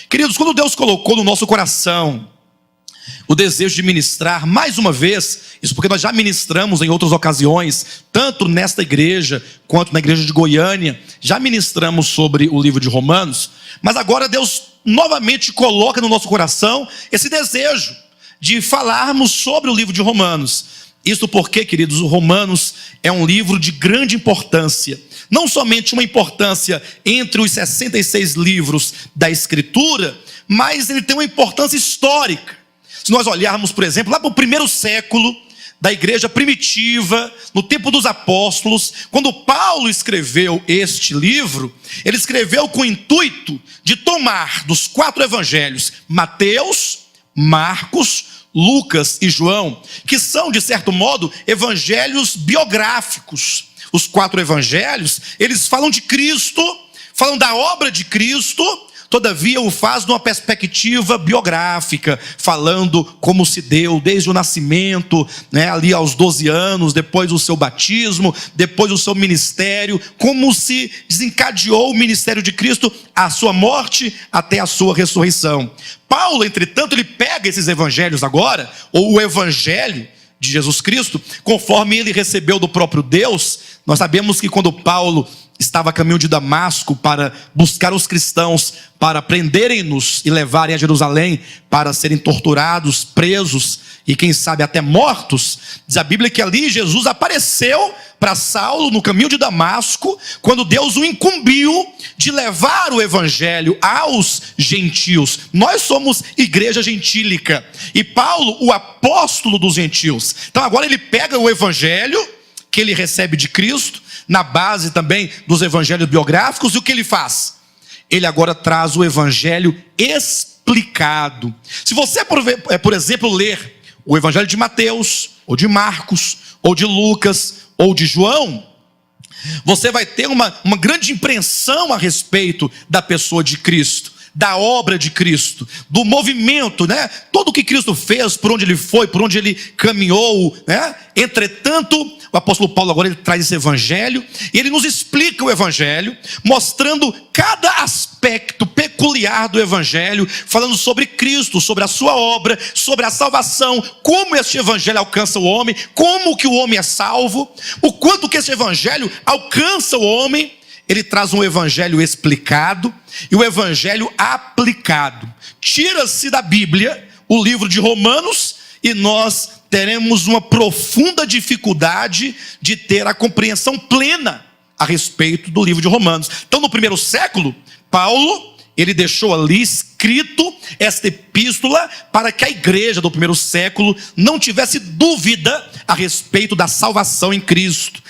Queridos, quando Deus colocou no nosso coração o desejo de ministrar, mais uma vez, isso porque nós já ministramos em outras ocasiões, tanto nesta igreja, quanto na igreja de Goiânia, já ministramos sobre o livro de Romanos, mas agora Deus novamente coloca no nosso coração esse desejo de falarmos sobre o livro de Romanos. Isso porque, queridos, o Romanos é um livro de grande importância, não somente uma importância entre os 66 livros da Escritura, mas ele tem uma importância histórica. Se nós olharmos, por exemplo, lá para o primeiro século da igreja primitiva, no tempo dos apóstolos, quando Paulo escreveu este livro, ele escreveu com o intuito de tomar dos 4 evangelhos, Mateus, Marcos, Lucas e João, que são, de certo modo, evangelhos biográficos. Os 4 evangelhos, eles falam de Cristo, falam da obra de Cristo, todavia o faz numa perspectiva biográfica, falando como se deu desde o nascimento, ali aos 12 anos, depois do seu batismo, depois do seu ministério, como se desencadeou o ministério de Cristo, a sua morte até a sua ressurreição. Paulo, entretanto, ele pega esses evangelhos agora, ou o evangelho de Jesus Cristo, conforme ele recebeu do próprio Deus. Nós sabemos que quando Paulo estava a caminho de Damasco para buscar os cristãos, para prenderem-nos e levarem a Jerusalém para serem torturados, presos e quem sabe até mortos, diz a Bíblia que ali Jesus apareceu para Saulo no caminho de Damasco, quando Deus o incumbiu de levar o evangelho aos gentios. Nós somos igreja gentílica e Paulo, o apóstolo dos gentios. Então agora ele pega o evangelho que ele recebe de Cristo, na base também dos evangelhos biográficos, e o que ele faz? Ele agora traz o evangelho explicado. Se você, por exemplo, ler o evangelho de Mateus, ou de Marcos, ou de Lucas, ou de João, você vai ter uma grande impressão a respeito da pessoa de Cristo, da obra de Cristo, do movimento, Tudo o que Cristo fez, por onde ele foi, por onde ele caminhou, Entretanto, o apóstolo Paulo agora ele traz esse evangelho, e ele nos explica o evangelho, mostrando cada aspecto peculiar do evangelho, falando sobre Cristo, sobre a sua obra, sobre a salvação, como este evangelho alcança o homem, como que o homem é salvo, o quanto que esse evangelho alcança o homem. Ele traz um evangelho explicado e o evangelho aplicado. Tira-se da Bíblia o livro de Romanos e nós teremos uma profunda dificuldade de ter a compreensão plena a respeito do livro de Romanos. Então, no primeiro século, Paulo, ele deixou ali escrito esta epístola para que a igreja do primeiro século não tivesse dúvida a respeito da salvação em Cristo.